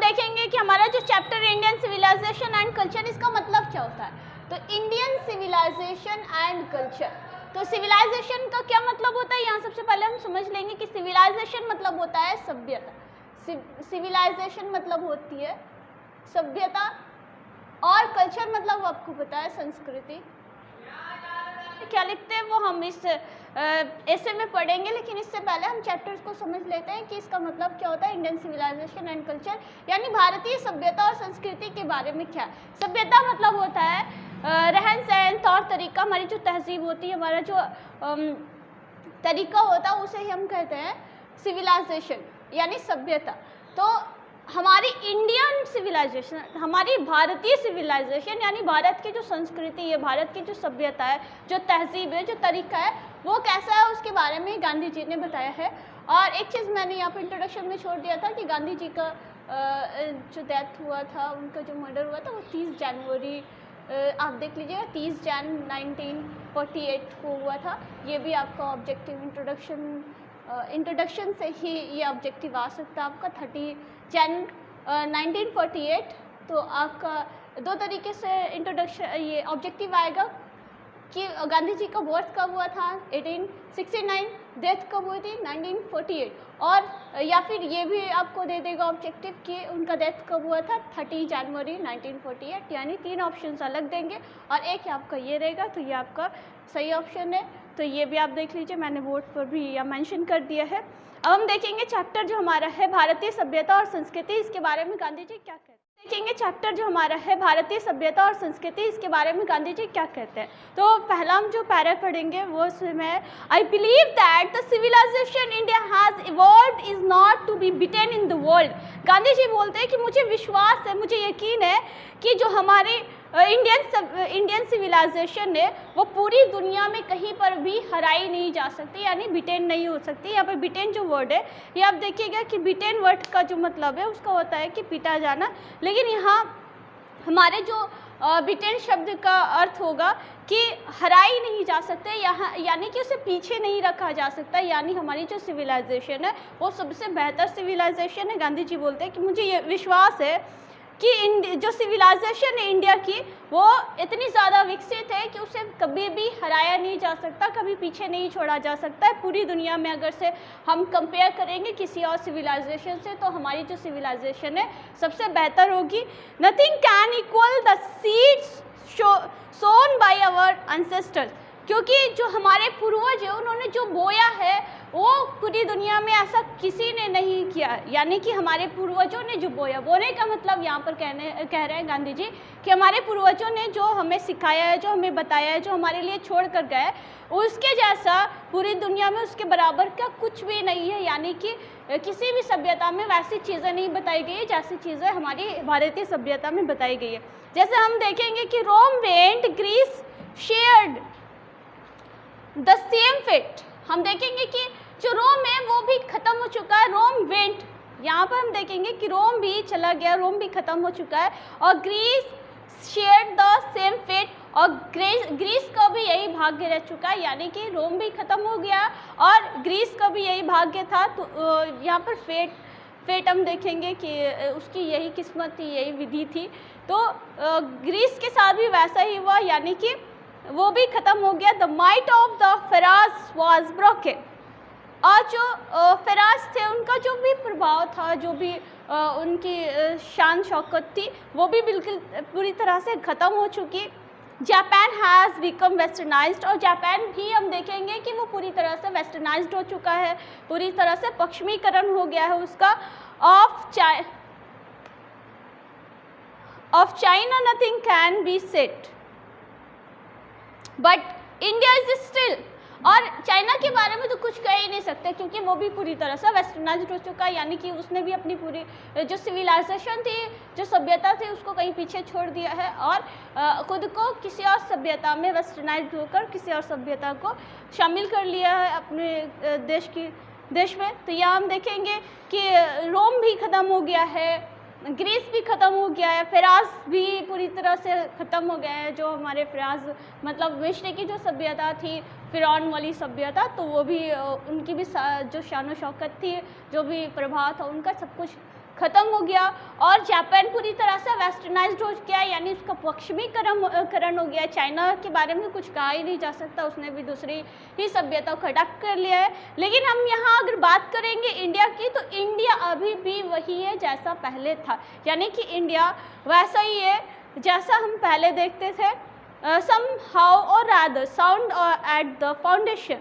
देखेंगे कि हमारा जो chapter Indian civilisation and culture, इसका मतलब क्या होता है। तो इंडियन सिविलाइजेशन एंड कल्चर, तो सिविलाइजेशन का क्या मतलब होता है, यहाँ सबसे पहले हम समझ लेंगे कि सिविलाइजेशन मतलब होता है सभ्यता, सिविलाइजेशन मतलब होती है सभ्यता, और कल्चर मतलब आपको पता है संस्कृति। क्या लिखते हैं वो हम इस ऐसे में पढ़ेंगे, लेकिन इससे पहले हम चैप्टर्स को समझ लेते हैं कि इसका मतलब क्या होता है इंडियन सिविलाइजेशन एंड कल्चर, यानी भारतीय सभ्यता और संस्कृति के बारे में क्या। सभ्यता मतलब होता है रहन सहन, तौर तरीका, हमारी जो तहजीब होती है, हमारा जो तरीका होता है, उसे ही हम कहते हैं सिविलाइजेशन यानी सभ्यता। तो हमारी इंडियन सिविलाइजेशन, हमारी भारतीय सिविलाइजेशन यानी भारत की जो संस्कृति है, भारत की जो सभ्यता है, जो तहजीब है, जो तरीका है, वो कैसा है उसके बारे में गांधी जी ने बताया है। और एक चीज़ मैंने यहाँ पर इंट्रोडक्शन में छोड़ दिया था कि गांधी जी का जो डेथ हुआ था, उनका जो मर्डर हुआ था वो 30 जनवरी, आप देख लीजिएगा 30 जन 1948 को हुआ था। ये भी आपका ऑब्जेक्टिव इंट्रोडक्शन से ही ये ऑब्जेक्टिव आ सकता है आपका 30 जन 1948। तो आपका दो तरीके से इंट्रोडक्शन ये ऑब्जेक्टिव आएगा कि गांधी जी का बर्थ कब हुआ था 1869, डेथ कब हुई थी 1948, और या फिर ये भी आपको दे देगा ऑब्जेक्टिव कि उनका डेथ कब हुआ था 30 जनवरी 1948, यानी 3 ऑप्शन अलग देंगे और एक आपका ये रहेगा। तो ये आपका सही ऑप्शन है, तो ये भी आप देख लीजिए, मैंने बोर्ड पर भी यह मेंशन कर दिया है। अब हम देखेंगे चैप्टर जो हमारा है भारतीय सभ्यता और संस्कृति, इसके बारे में गांधी जी क्या कहते हैं। देखेंगे चैप्टर जो हमारा है भारतीय सभ्यता और संस्कृति, इसके बारे में गांधी जी क्या कहते हैं। तो पहला हम जो पैरा पढ़ेंगे वो इसमें I believe that the civilization India has evolved is not to be beaten in the world. Gandhi ji बोलते हैं कि मुझे विश्वास है, मुझे यकीन है कि जो हमारे इंडियन सिविलाइजेशन है वो पूरी दुनिया में कहीं पर भी हराई नहीं जा सकती, यानी बिटेन नहीं हो सकती। यहाँ पर बिटेन जो वर्ड है ये आप देखिएगा कि बिटेन वर्ड का जो मतलब है उसका होता है कि पिटा जाना, लेकिन यहाँ हमारे जो बिटेन शब्द का अर्थ होगा कि हराई नहीं जा सकते, यहाँ यानी कि उसे पीछे नहीं रखा जा सकता, यानी हमारी जो सिविलाइजेशन है वो सबसे बेहतर सिविलाइजेशन है। गांधी जी बोलते हैं कि मुझे ये विश्वास है कि जो सिविलाइजेशन है इंडिया की वो इतनी ज़्यादा विकसित है कि उसे कभी भी हराया नहीं जा सकता, कभी पीछे नहीं छोड़ा जा सकता है। पूरी दुनिया में अगर से हम कंपेयर करेंगे किसी और सिविलाइजेशन से तो हमारी जो सिविलाइजेशन है सबसे बेहतर होगी। Nothing can equal the seeds sown by our ancestors, क्योंकि जो हमारे पूर्वज हैं उन्होंने जो बोया है वो पूरी दुनिया में ऐसा किसी ने नहीं किया, यानी कि हमारे पूर्वजों ने जो बोया, बोने का मतलब यहाँ पर कह रहे हैं गांधी जी कि हमारे पूर्वजों ने जो हमें सिखाया है, जो हमें बताया है, जो हमारे लिए छोड़ कर गए, उसके जैसा पूरी दुनिया में उसके बराबर का कुछ भी नहीं है। यानी कि किसी भी सभ्यता में वैसी चीज़ें नहीं बताई गई है जैसी चीज़ें हमारी भारतीय सभ्यता में बताई गई है। जैसे हम देखेंगे कि Rome went Greece shared the same fate, हम देखेंगे कि जो रोम है वो भी खत्म हो चुका है, रोम वेंट, यहाँ पर हम देखेंगे कि रोम भी चला गया, रोम भी खत्म हो चुका है, और Greece shared the same fate, और ग्रीस का भी यही भाग्य रह चुका है, यानी कि रोम भी खत्म हो गया और ग्रीस का भी यही भाग्य था। तो यहाँ पर फेट हम देखेंगे कि उसकी यही किस्मत थी, यही विधि थी। तो ग्रीस के साथ भी वैसा ही हुआ, यानी कि वो भी ख़त्म हो गया। The might of the pharaohs was broken, और जो फेराज थे उनका जो भी प्रभाव था, जो भी उनकी शान शौकत थी वो भी बिल्कुल पूरी तरह से ख़त्म हो चुकी। जापान हैज़ बिकम वेस्टर्नाइज्ड, और जापान भी हम देखेंगे कि वो पूरी तरह से वेस्टर्नाइज्ड हो चुका है, पूरी तरह से पश्चिमीकरण हो गया है उसका। Of China nothing can be said but India is still, और चाइना के बारे में तो कुछ कह ही नहीं सकते क्योंकि वो भी पूरी तरह से वेस्टर्नाइज्ड हो चुका है, यानी कि उसने भी अपनी पूरी जो सिविलाइजेशन थी, जो सभ्यता थी, उसको कहीं पीछे छोड़ दिया है और खुद को किसी और सभ्यता में वेस्टर्नाइज्ड होकर किसी और सभ्यता को शामिल कर लिया है अपने देश में। तो यहाँ हम देखेंगे कि रोम भी ख़त्म हो गया है, ग्रीस भी ख़त्म हो गया है, फेराज भी पूरी तरह से ख़त्म हो गया है। जो हमारे फेराज मतलब मिस्र की जो सभ्यता थी, फ़िरौन वाली सभ्यता, तो वो भी उनकी भी जो शान शौकत थी, जो भी प्रभाव था उनका, सब कुछ ख़त्म हो गया और जापान पूरी तरह से वेस्टर्नाइज्ड हो गया, यानी उसका पश्चिमीकरण हो गया। चाइना के बारे में कुछ कहा ही नहीं जा सकता, उसने भी दूसरी ही सभ्यता को अडॉप्ट कर लिया है। लेकिन हम यहाँ अगर बात करेंगे इंडिया की, तो इंडिया अभी भी वही है जैसा पहले था, यानी कि इंडिया वैसा ही है जैसा हम पहले देखते थे। somehow or rather sound at the foundation,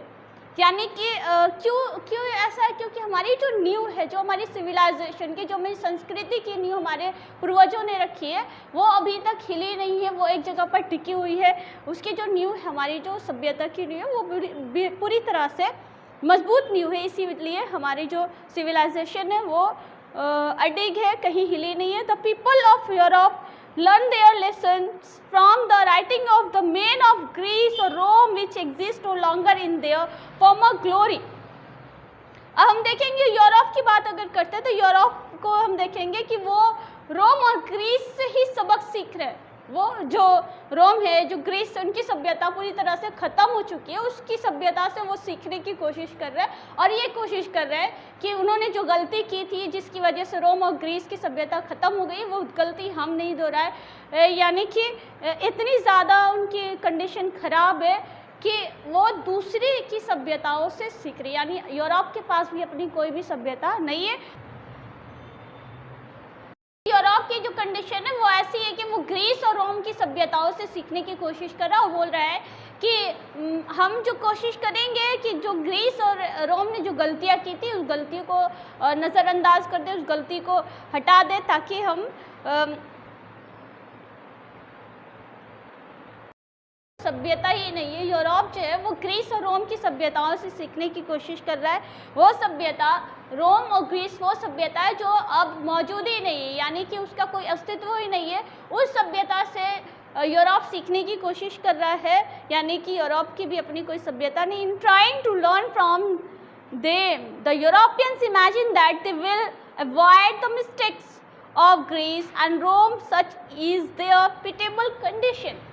यानी कि क्यों ऐसा है, क्योंकि हमारी जो नींव है, जो हमारी सिविलाइजेशन की, जो हमारी संस्कृति की नींव हमारे पूर्वजों ने रखी है, वो अभी तक हिली नहीं है, वो एक जगह पर टिकी हुई है। उसकी जो नींव है, हमारी जो सभ्यता की नींव है, वो पूरी तरह से मजबूत नींव है, इसीलिए हमारी जो सिविलाइजेशन है वो अडिग है, कहीं हिली नहीं है। The people of Europe learn their lessons from the writing of the men of Greece or Rome which exist no longer in their former glory। अब हम देखेंगे यूरोप की बात अगर करते हैं तो यूरोप को हम देखेंगे कि वो रोम और ग्रीस से ही सबक सीख रहे हैं। वो जो रोम है, जो ग्रीस, उनकी सभ्यता पूरी तरह से ख़त्म हो चुकी है, उसकी सभ्यता से वो सीखने की कोशिश कर रहे हैं और ये कोशिश कर रहे हैं कि उन्होंने जो गलती की थी, जिसकी वजह से रोम और ग्रीस की सभ्यता ख़त्म हो गई, वो गलती हम नहीं दोहराए। यानी कि इतनी ज़्यादा उनकी कंडीशन ख़राब है कि वो दूसरी की सभ्यताओं से सीख रही है, यानी यूरोप के पास भी अपनी कोई भी सभ्यता नहीं है। यूरोप की जो कंडीशन है वो ऐसी है कि वो ग्रीस और रोम की सभ्यताओं से सीखने की कोशिश कर रहा है और बोल रहा है कि हम जो कोशिश करेंगे कि जो ग्रीस और रोम ने जो गलतियां की थी, उस गलती को नज़रअंदाज कर दे, उस गलती को हटा दे, ताकि हम सभ्यता ही नहीं है। यूरोप जो है वो ग्रीस और रोम की सभ्यताओं से सीखने की कोशिश कर रहा है। वो सभ्यता, रोम और ग्रीस, वो सभ्यता है जो अब मौजूद ही नहीं है, यानी कि उसका कोई अस्तित्व ही नहीं है। उस सभ्यता से यूरोप सीखने की कोशिश कर रहा है, यानी कि यूरोप की भी अपनी कोई सभ्यता नहीं। In trying to learn from them the Europeans imagine that they will avoid the mistakes of Greece and Rome, such is their pitiable condition.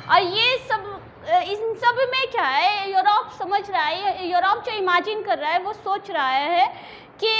और ये सब, इन सब में क्या है, यूरोप समझ रहा है, यूरोप जो इमेजिन कर रहा है, वो सोच रहा है कि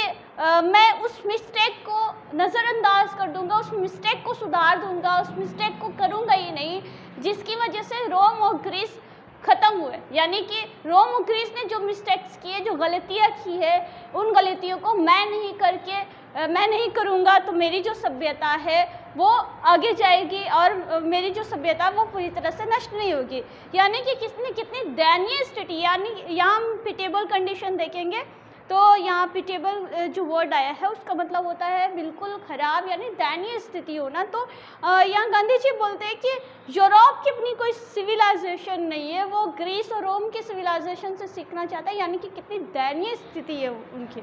मैं उस मिस्टेक को नज़रअंदाज कर दूंगा, उस मिस्टेक को सुधार दूंगा, उस मिस्टेक को करूंगा ही नहीं जिसकी वजह से रोम और ग्रीस ख़त्म हुए। यानी कि रोम और ग्रीस ने जो मिस्टेक्स किए, जो गलतियाँ की है, उन गलतियों को मैं नहीं करूँगा, तो मेरी जो सभ्यता है वो आगे जाएगी और मेरी जो सभ्यता है वो पूरी तरह से नष्ट नहीं होगी। यानी कि कितनी दयनीय स्थिति, यानी यहाँ हम पिटेबल कंडीशन देखेंगे तो यहाँ पिटेबल जो वर्ड आया है उसका मतलब होता है बिल्कुल ख़राब, यानी दयनीय स्थिति होना। तो यहाँ गांधी जी बोलते हैं कि यूरोप की अपनी कोई सिविलाइजेशन नहीं है, वो ग्रीस और रोम की सिविलाइजेशन से सीखना चाहता है, यानी कि कितनी दयनीय स्थिति है उनकी।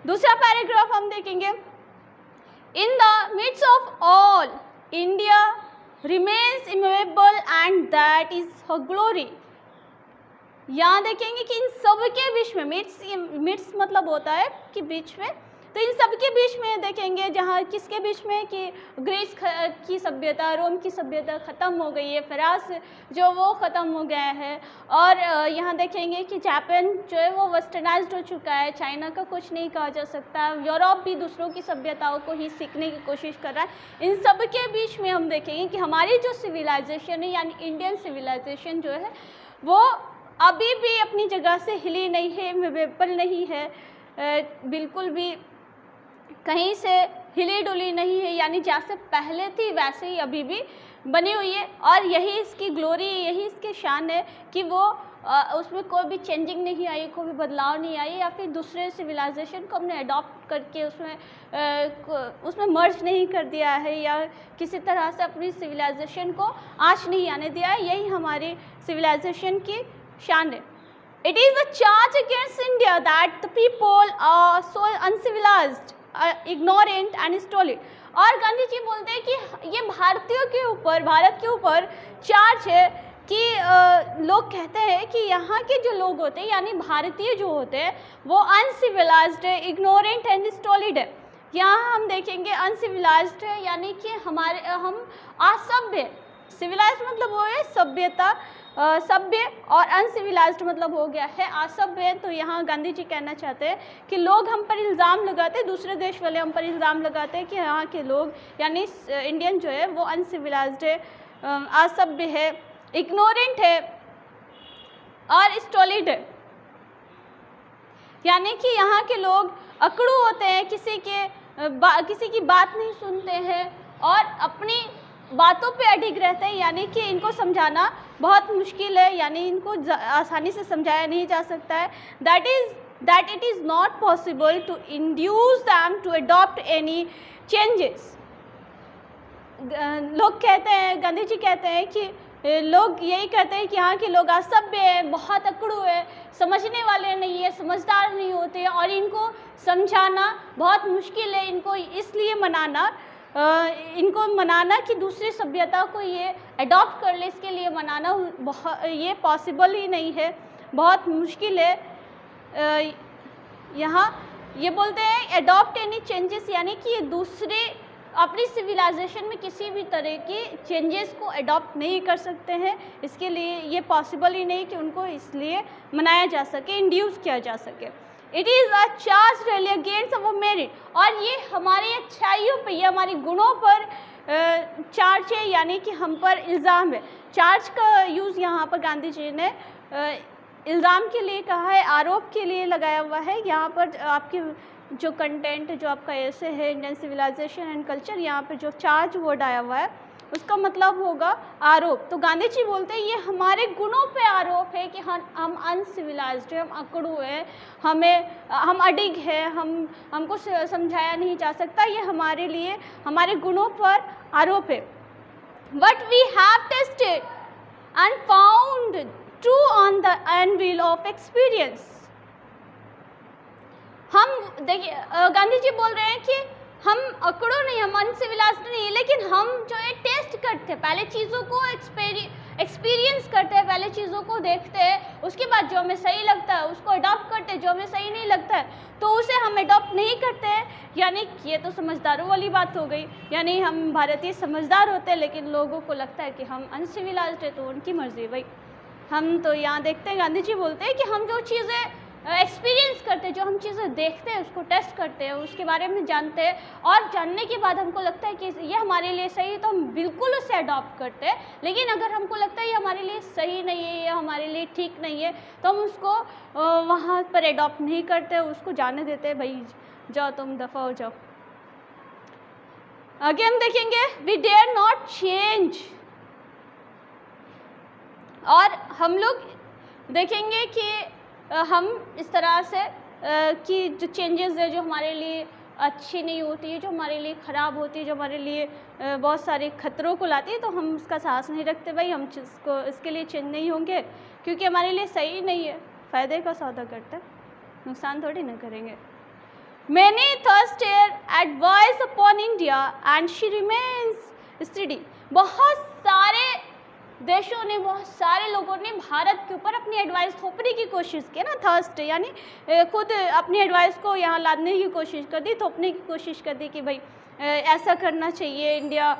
दूसरा पैराग्राफ हम देखेंगे, in the midst of all India remains immovable and that is her glory. यहाँ देखेंगे कि इन सब के बीच में, मिड्स मतलब होता है कि बीच में, तो इन सब के बीच में देखेंगे, जहाँ किसके बीच में कि ग्रीस की सभ्यता, रोम की सभ्यता ख़त्म हो गई है, फ़रास जो वो ख़त्म हो गया है, और यहाँ देखेंगे कि जापान जो है वो वेस्टर्नाइज्ड हो चुका है, चाइना का कुछ नहीं कहा जा सकता, यूरोप भी दूसरों की सभ्यताओं को ही सीखने की कोशिश कर रहा है। इन सब के बीच में हम देखेंगे कि हमारी जो सिविलाइजेशन है, यानी इंडियन सिविलाइजेशन जो है वो अभी भी अपनी जगह से हिली नहीं है, मूवेबल नहीं है, बिल्कुल भी कहीं से हिली डुली नहीं है, यानी जैसे पहले थी वैसे ही अभी भी बनी हुई है। और यही इसकी ग्लोरी, यही इसकी शान है कि वो उसमें कोई भी चेंजिंग नहीं आई, कोई भी बदलाव नहीं आई, या फिर दूसरे सिविलाइजेशन को हमने अडॉप्ट करके उसमें मर्ज नहीं कर दिया है, या किसी तरह से अपनी सिविलाइजेशन को आँच नहीं आने दिया है। यही हमारी सिविलाइजेशन की शान है। It is a charge against India that the people are so uncivilized, ignorant and stolid। और गांधी जी बोलते हैं कि ये भारतीयों के ऊपर, भारत के ऊपर चार्ज है कि लोग कहते हैं कि यहाँ के जो लोग होते हैं, यानी भारतीय जो होते हैं, वो अनसिविलाइज्ड है, इग्नोरेंट एंड स्टॉलिड है। यहाँ हम देखेंगे अनसिविलाइज्ड है, यानी कि हम असभ्य। सिविलाइज्ड मतलब वो है सभ्यता, सभ्य और अनसिविलाइज्ड मतलब हो गया है असभ्य। तो यहाँ गांधी जी कहना चाहते हैं कि लोग हम पर इल्ज़ाम लगाते हैं, दूसरे देश वाले हम पर इल्ज़ाम लगाते हैं कि यहाँ के लोग यानी इंडियन जो है वो अनसिविलाइज्ड है, असभ्य है, इग्नोरेंट है और स्टोलिड है। यानी कि यहाँ के लोग अकड़ू होते हैं, किसी की बात नहीं सुनते हैं और अपनी बातों पे अडिग रहते हैं। यानी कि इनको समझाना बहुत मुश्किल है, यानी इनको आसानी से समझाया नहीं जा सकता है। That it is not possible to induce them to adopt any changes. लोग कहते हैं, गांधी जी कहते हैं कि लोग यही कहते हैं कि यहाँ के लोग असभ्य हैं, बहुत अकड़ू है, समझने वाले नहीं है, समझदार नहीं होते और इनको समझाना बहुत मुश्किल है। इनको मनाना कि दूसरी सभ्यता को ये अडॉप्ट कर ले, इसके लिए मनाना ये पॉसिबल ही नहीं है, बहुत मुश्किल है। यहाँ ये बोलते हैं अडॉप्ट एनी चेंजेस, यानी कि ये दूसरे अपनी सिविलाइजेशन में किसी भी तरह के चेंजेस को अडॉप्ट नहीं कर सकते हैं। इसके लिए ये पॉसिबल ही नहीं कि उनको इसलिए मनाया जा सके, इंड्यूस किया जा सके। It is a charge rally against our merit, और ये हमारी अच्छाइयों पर, ये हमारे गुणों पर चार्ज है, यानी कि हम पर इल्ज़ाम है। चार्ज का यूज़ यहाँ पर गांधी जी ने इल्ज़ाम के लिए कहा है, आरोप के लिए लगाया हुआ है। यहाँ पर आपकी जो कंटेंट, जो आपका ऐसे है इंडियन सिविलाइजेशन एंड कल्चर, यहाँ पर जो चार्ज वर्ड आया हुआ है उसका मतलब होगा आरोप। तो गांधी जी बोलते हैं ये हमारे गुणों पे आरोप है कि हम अनसिविलाइज्ड हैं, हम अकड़ू हैं, हम अडिग हैं, हमको समझाया नहीं जा सकता, ये हमारे लिए हमारे गुणों पर आरोप है। But we have tested and found true on the anvil of experience. हम देखिए, गांधी जी बोल रहे हैं कि हम अकड़ो नहीं, हम अनसिविलाइज्ड नहीं, लेकिन हम जो है टेस्ट करते हैं, पहले चीज़ों को एक्सपीरियंस करते हैं, पहले चीज़ों को देखते हैं, उसके बाद जो हमें सही लगता है उसको अडॉप्ट करते हैं, जो हमें सही नहीं लगता है तो उसे हम अडॉप्ट नहीं करते हैं। यानी ये तो समझदारों वाली बात हो गई, यानी हम भारतीय समझदार होते हैं लेकिन लोगों को लगता है कि हम अनसिविलाइज्ड है, तो उनकी मर्जी भाई। हम तो यहाँ देखते हैं, गांधी जी बोलते हैं कि हम जो चीज़ें एक्सपीरियंस करते हैं, जो हम चीज़ें देखते हैं उसको टेस्ट करते हैं, उसके बारे में जानते हैं और जानने के बाद हमको लगता है कि ये हमारे लिए सही है तो हम बिल्कुल उसे अडॉप्ट करते हैं। लेकिन अगर हमको लगता है ये हमारे लिए सही नहीं है, ये हमारे लिए ठीक नहीं है, तो हम उसको वहाँ पर अडॉप्ट नहीं करते, उसको जाने देते हैं, भाई जाओ तुम दफ़ा हो जाओ। आगे हम देखेंगे वी डेयर नॉट चेंज, और हम लोग देखेंगे कि हम इस तरह से कि जो चेंजेस है, जो हमारे लिए अच्छी नहीं होती है, जो हमारे लिए ख़राब होती है, जो हमारे लिए बहुत सारे खतरों को लाती है, तो हम उसका साहस नहीं रखते, भाई हम इसके लिए चेंज नहीं होंगे क्योंकि हमारे लिए सही नहीं है। फ़ायदे का सौदा करते हैं, नुकसान थोड़ी ना करेंगे। Many thirsted advice upon India and she remains steady। बहुत सारे देशों ने, बहुत सारे लोगों ने भारत के ऊपर अपनी एडवाइस थोपने की कोशिश की ना, थर्स्ट यानी खुद अपनी एडवाइस को यहाँ लादने की कोशिश कर दी, थोपने की कोशिश कर दी कि भाई ऐसा करना चाहिए इंडिया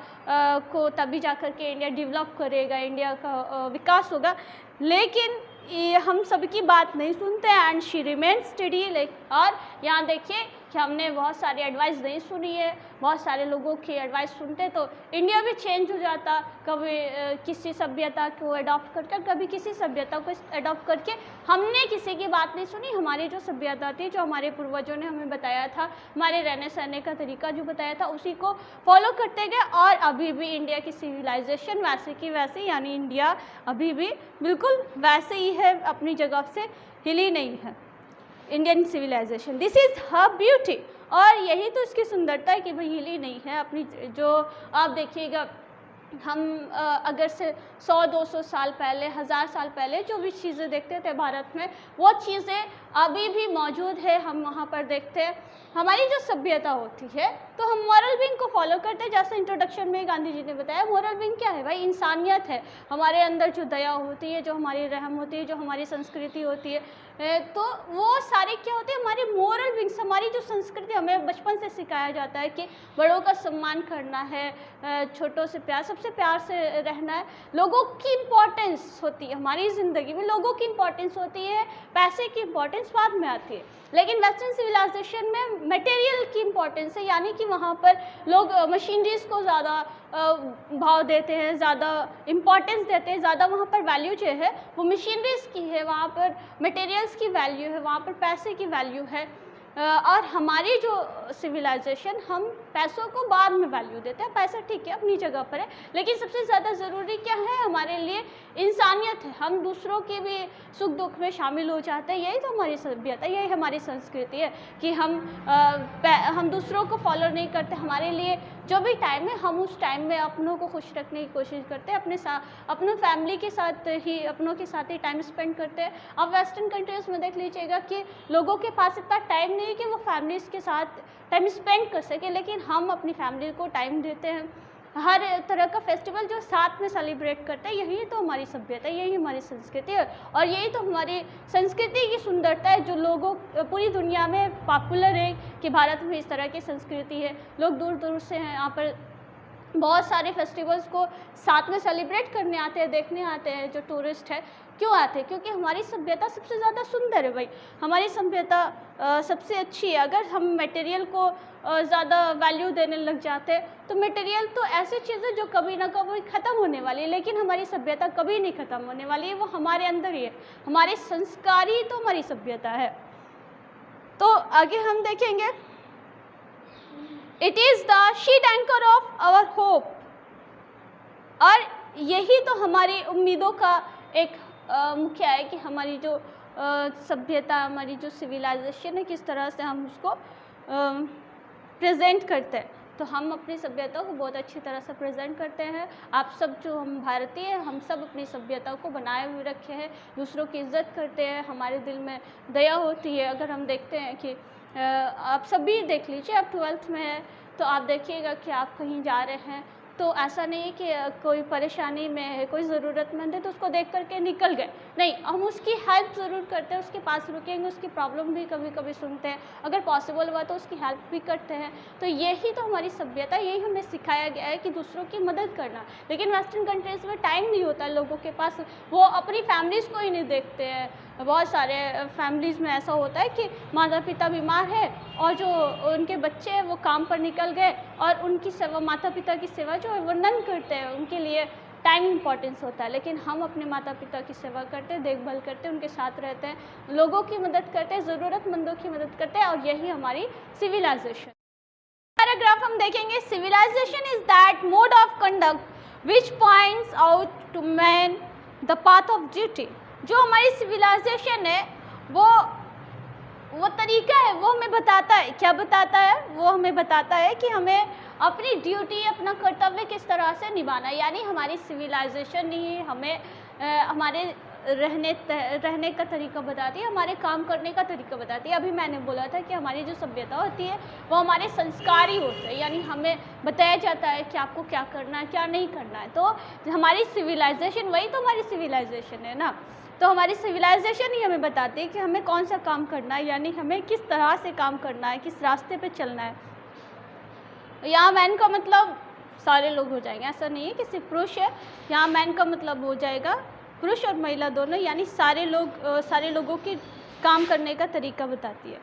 को, तभी जा कर के इंडिया डेवलप करेगा, इंडिया का विकास होगा। लेकिन ये हम सबकी बात नहीं सुनते एंड शी रिमेन स्टडी। और यहाँ देखिए कि हमने बहुत सारी एडवाइस नहीं सुनी है, बहुत सारे लोगों की एडवाइस सुनते तो इंडिया भी चेंज हो जाता, कभी किसी सभ्यता को अडॉप्ट करके, कभी किसी सभ्यता को अडॉप्ट करके। हमने किसी की बात नहीं सुनी, हमारी जो सभ्यता थी, जो हमारे पूर्वजों ने हमें बताया था, हमारे रहने सहने का तरीका जो बताया था, उसी को फॉलो करते गए और अभी भी इंडिया की सिविलाइजेशन वैसे की वैसे, यानी इंडिया अभी भी बिल्कुल वैसे ही है, अपनी जगह से हिली नहीं है Indian civilisation. This is her beauty, और यही तो इसकी सुंदरता है कि भाई हिली नहीं है अपनी। जो आप देखिएगा, हम अगर से 100-200 साल पहले, 1000 साल पहले जो भी चीज़ें देखते थे भारत में, वो चीज़ें अभी भी मौजूद है, हम वहाँ पर देखते हैं। हमारी जो सभ्यता होती है तो हम मॉरल विंग को फॉलो करते हैं, जैसे इंट्रोडक्शन में गांधी जी ने बताया। मॉरल विंग क्या है भाई? इंसानियत है, हमारे अंदर जो दया होती है, जो हमारी रहम होती है, जो हमारी संस्कृति होती है, तो वो सारे क्या होते हैं, हमारे मोरल विंग्स, हमारी जो संस्कृति हमें बचपन से सिखाया जाता है कि बड़ों का सम्मान करना है, छोटों से प्यार, सबसे प्यार से रहना है, लोगों की इम्पोर्टेंस होती है हमारी ज़िंदगी में, लोगों की इम्पोर्टेंस होती है, पैसे की इम्पोर्टेंस बाद में आती है। लेकिन वेस्टर्न सिविलाइजेशन में मटेरियल की इम्पोर्टेंस है, यानी कि वहाँ पर लोग मशीनरीज को ज़्यादा भाव देते हैं, ज़्यादा इम्पोर्टेंस देते हैं, ज़्यादा वहाँ पर वैल्यू जो है वो मशीनरीज की है, वहाँ पर मटेरियल्स की वैल्यू है, वहाँ पर पैसे की वैल्यू है। और हमारी जो सिविलाइजेशन, हम पैसों को बाद में वैल्यू देते हैं, पैसा ठीक है अपनी जगह पर है, लेकिन सबसे ज़्यादा ज़रूरी क्या है हमारे लिए, इंसानियत है, हम दूसरों के भी सुख दुख में शामिल हो जाते हैं। यही तो हमारी सभ्यता, यही हमारी संस्कृति है कि हम दूसरों को फॉलो नहीं करते, हमारे लिए जो भी टाइम है हम उस टाइम में अपनों को खुश रखने की कोशिश करते हैं, अपने फैमिली के साथ ही, अपनों के साथ ही टाइम स्पेंड करते हैं। अब वेस्टर्न कंट्रीज़ में देख लीजिएगा कि लोगों के पास इतना टाइम नहीं है कि वो फैमिलीज़ के साथ टाइम स्पेंड कर सके, लेकिन हम अपनी फैमिली को टाइम देते हैं, हर तरह का फेस्टिवल जो साथ में सेलिब्रेट करते हैं। यही तो हमारी सभ्यता, यही हमारी संस्कृति है, और यही तो हमारी संस्कृति की सुंदरता है जो लोगों पूरी दुनिया में पॉपुलर है कि भारत में इस तरह की संस्कृति है। लोग दूर दूर से हैं, यहाँ पर बहुत सारे फेस्टिवल्स को साथ में सेलिब्रेट करने आते हैं, देखने आते हैं जो टूरिस्ट है। क्यों आते हैं? क्योंकि हमारी सभ्यता सबसे ज़्यादा सुंदर है भाई, हमारी सभ्यता सबसे अच्छी है। अगर हम मटेरियल को ज़्यादा वैल्यू देने लग जाते हैं तो मटेरियल तो ऐसी चीज़ है जो कभी ना कभी ख़त्म होने वाली है, लेकिन हमारी सभ्यता कभी नहीं ख़त्म होने वाली है, वो हमारे अंदर ही है, हमारे संस्कार ही तो हमारी सभ्यता है। तो आगे हम देखेंगे, it is the sheet anchor of our hope, और यही तो हमारी उम्मीदों का एक मुख्य है कि हमारी जो सभ्यता, हमारी जो सिविलाइजेशन है, किस तरह से हम उसको प्रेजेंट करते हैं। तो हम अपनी सभ्यता को बहुत अच्छी तरह से प्रेजेंट करते हैं। आप सब जो हम भारतीय हैं, हम सब अपनी सभ्यता को बनाए हुए रखे हैं, दूसरों की इज्जत करते हैं, हमारे दिल में दया होती है। अगर हम देखते हैं कि आप सभी देख लीजिए, आप 12th में हैं तो आप देखिएगा कि आप कहीं जा रहे हैं तो ऐसा नहीं है कि कोई परेशानी में है, कोई ज़रूरतमंद है तो उसको देख करके निकल गए, नहीं, हम उसकी हेल्प ज़रूर करते हैं, उसके पास रुकेंगे, उसकी प्रॉब्लम भी कभी कभी सुनते हैं, अगर पॉसिबल हुआ तो उसकी हेल्प भी करते हैं। तो यही तो हमारी सभ्यता, यही हमें सिखाया गया है कि दूसरों की मदद करना। लेकिन वेस्टर्न कंट्रीज़ में टाइम नहीं होता लोगों के पास, वो अपनी फैमिलीज़ को ही नहीं देखते हैं। बहुत सारे फैमिलीज़ में ऐसा होता है कि माता पिता बीमार है और जो उनके बच्चे हैं वो काम पर निकल गए और उनकी सेवा, माता पिता की सेवा जो है वो नन करते हैं, उनके लिए टाइम इम्पोर्टेंस होता है। लेकिन हम अपने माता पिता की सेवा करते हैं, देखभाल करते हैं, उनके साथ रहते हैं, लोगों की मदद करते हैं, ज़रूरतमंदों की मदद करते हैं, और यही हमारी सिविलाइजेशन। पैराग्राफ हम देखेंगे, civilisation is that mode of conduct which points out to man the path of duty. जो हमारी सिविलाइजेशन है वो तरीका है, वो हमें बताता है, क्या बताता है, वो हमें बताता है कि हमें अपनी ड्यूटी, अपना कर्तव्य किस तरह से निभाना है। यानी हमारी सिविलाइजेशन ही हमें हमारे रहने का तरीका बताती है, हमारे काम करने का तरीका बताती है। अभी मैंने बोला था कि हमारी जो सभ्यता होती है वो हमारे संस्कार ही होते हैं, यानी हमें बताया जाता है कि आपको क्या करना है, क्या नहीं करना है। तो हमारी सिविलाइजेशन, वही तो हमारी सिविलाइजेशन है ना। तो हमारी सिविलाइजेशन ही हमें बताती है कि हमें कौन सा काम करना है, यानी हमें किस तरह से काम करना है, किस रास्ते पे चलना है। यहाँ मैन का मतलब सारे लोग हो जाएंगे, ऐसा नहीं है कि सिर्फ पुरुष है। यहाँ मैन का मतलब हो जाएगा पुरुष और महिला दोनों, यानी सारे लोगों के काम करने का तरीका बताती है।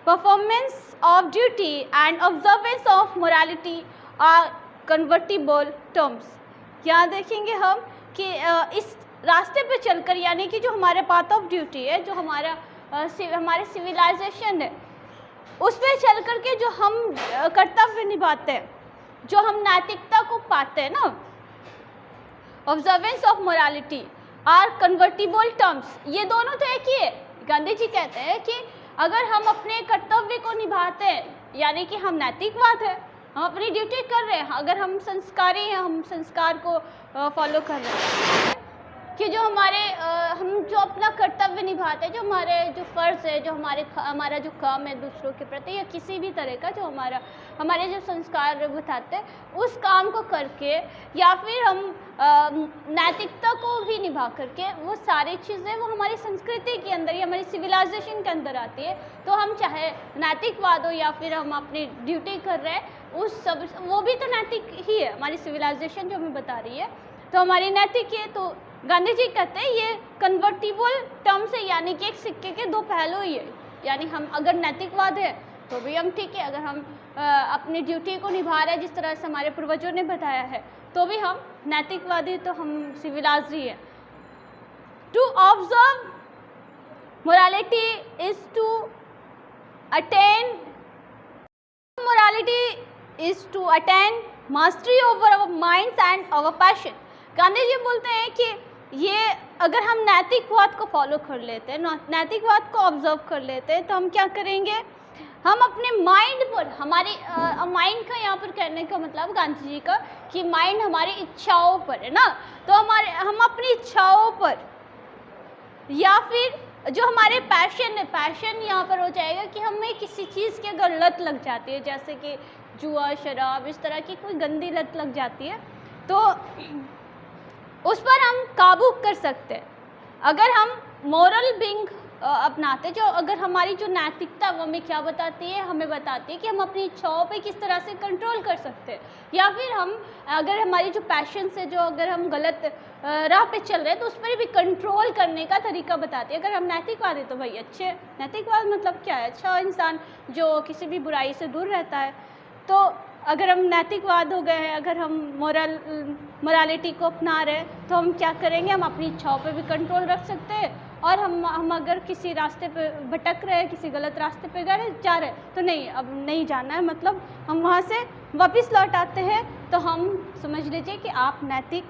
Performance of duty and observance of morality are convertible terms. यहाँ देखेंगे हम कि इस रास्ते पे चलकर, यानी कि जो हमारे पाथ ऑफ ड्यूटी है, जो हमारे सिविलाइजेशन है, उस पर चल कर के जो हम कर्तव्य निभाते हैं, जो हम नैतिकता को पाते हैं ना, observance of morality are convertible terms, ये दोनों तो एक ही है। गांधी जी कहते हैं कि अगर हम अपने कर्तव्य को निभाते हैं, यानी कि हम नैतिकवाद है, हम अपनी ड्यूटी कर रहे हैं, अगर हम संस्कारी हैं, हम संस्कार को फॉलो कर रहे हैं, कि जो हमारे हम जो अपना कर्तव्य निभाते हैं, जो हमारे जो फ़र्ज़ है, जो हमारा जो काम है दूसरों के प्रति या किसी भी तरह का जो हमारे जो संस्कार बताते हैं, उस काम को करके या फिर हम नैतिकता को भी निभा करके वो सारी चीज़ें वो हमारी संस्कृति के अंदर या हमारी सिविलाइजेशन के अंदर आती है। तो हम चाहे नैतिकवाद हो या फिर हम अपनी ड्यूटी कर रहे हैं, उस सब वो भी तो नैतिक ही है, हमारी सिविलाइजेशन जो हमें बता रही है तो हमारी नैतिक है। तो गांधी जी कहते हैं ये कन्वर्टिबल टर्म्स है, यानी कि एक सिक्के के दो पहलू ही है। यानी हम अगर नैतिकवाद है तो भी हम ठीक है, अगर हम अपनी ड्यूटी को निभा रहे हैं जिस तरह से हमारे पूर्वजों ने बताया है तो भी हम नैतिकवादी, तो हम सिविलाइज्ड ही है। To observe morality is to attain mastery over our minds and our passion. Gandhi ji बोलते हैं कि ये अगर हम नैतिकवाद को फॉलो कर लेते हैं, नैतिकवाद को ऑब्जर्व कर लेते हैं, तो हम क्या करेंगे, हम अपने माइंड पर, हमारी माइंड का यहाँ पर कहने का मतलब गांधी जी का कि माइंड हमारी इच्छाओं पर है ना, तो हम अपनी इच्छाओं पर या फिर जो हमारे पैशन है, पैशन यहाँ पर हो जाएगा कि हमें किसी चीज़ की अगर लत लग जाती है, जैसे कि जुआ, शराब, इस तरह की कोई गंदी लत लग जाती है, तो उस पर हम काबू कर सकते हैं अगर हम मोरल बिंग अपनाते। जो अगर हमारी जो नैतिकता वो हमें क्या बताती है, हमें बताती है कि हम अपनी इच्छाओं पे किस तरह से कंट्रोल कर सकते हैं, या फिर हम अगर हमारी जो पैशन से जो अगर हम गलत राह पे चल रहे हैं तो उस पर भी कंट्रोल करने का तरीका बताती है। अगर हम नैतिकवाद है तो भाई अच्छे, नैतिकवाद मतलब क्या है, अच्छा इंसान जो किसी भी बुराई से दूर रहता है। तो अगर हम नैतिकवाद हो गए हैं, अगर हम मोरालिटी को अपना रहे हैं तो हम क्या करेंगे, हम अपनी इच्छाओं पे भी कंट्रोल रख सकते हैं। और हम अगर किसी रास्ते पे भटक रहे हैं, किसी गलत रास्ते पे जा रहे हैं तो नहीं, अब नहीं जाना है, मतलब हम वहाँ से वापस लौट आते हैं, तो हम समझ लीजिए कि आप नैतिक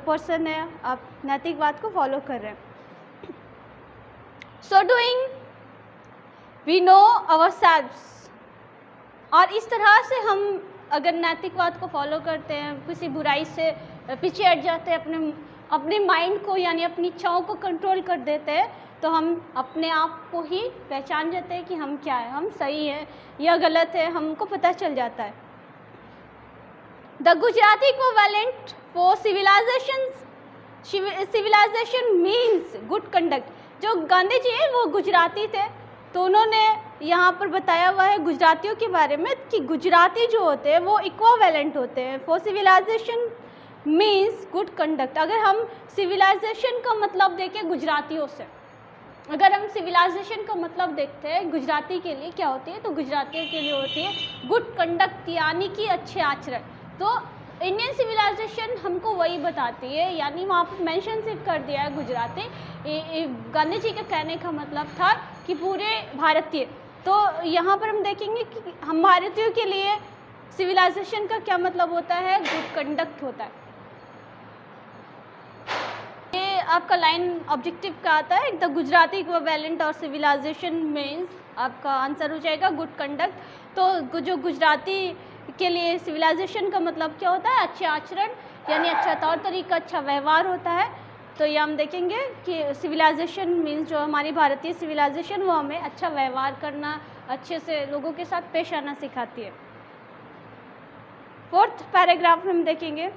पर्सन है, आप नैतिकवाद को फॉलो कर रहे हैं। So doing we know ourselves, और इस तरह से हम अगर नैतिकवाद को फॉलो करते हैं, किसी बुराई से पीछे हट जाते हैं, अपने माइंड को यानी अपनी इच्छाओं को कंट्रोल कर देते हैं, तो हम अपने आप को ही पहचान जाते हैं कि हम क्या है, हम सही है या गलत है, हमको पता चल जाता है। The Gujarati equivalent for civilisation means good conduct. जो गांधी जी हैं वो गुजराती थे, तो उन्होंने यहाँ पर बताया हुआ है गुजरातियों के बारे में कि गुजराती जो होते हैं वो इक्विवेलेंट होते हैं for civilisation means good conduct. अगर हम सिविलाइजेशन का मतलब देखें गुजरातियों से, अगर हम सिविलाइजेशन का मतलब देखते हैं गुजराती के लिए क्या होती है, तो गुजरातियों के लिए होती है गुड कंडक्ट, यानी कि अच्छे आचरण। तो इंडियन सिविलाइजेशन हमको वही बताती है, यानी वहाँ पर मेंशन सिर्फ कर दिया है गुजराती। गांधी जी के कहने का मतलब था कि पूरे भारतीय। तो यहाँ पर हम देखेंगे कि हम भारतीयों के लिए सिविलाइजेशन का क्या मतलब होता है, गुड कंडक्ट होता है। ये आपका लाइन ऑब्जेक्टिव का आता है, द गुजराती इक्विवेलेंट और सिविलाइजेशन मीन्स आपका आंसर हो जाएगा गुड कंडक्ट। तो जो गुजराती के लिए सिविलाइजेशन का मतलब क्या होता है, अच्छे आचरण, यानी अच्छा तौर तरीका, अच्छा व्यवहार होता है। तो ये हम देखेंगे कि सिविलाइजेशन मीन्स जो हमारी भारतीय सिविलाइजेशन वो हमें अच्छा व्यवहार करना, अच्छे से लोगों के साथ पेश आना सिखाती है। फोर्थ पैराग्राफ में हम देखेंगे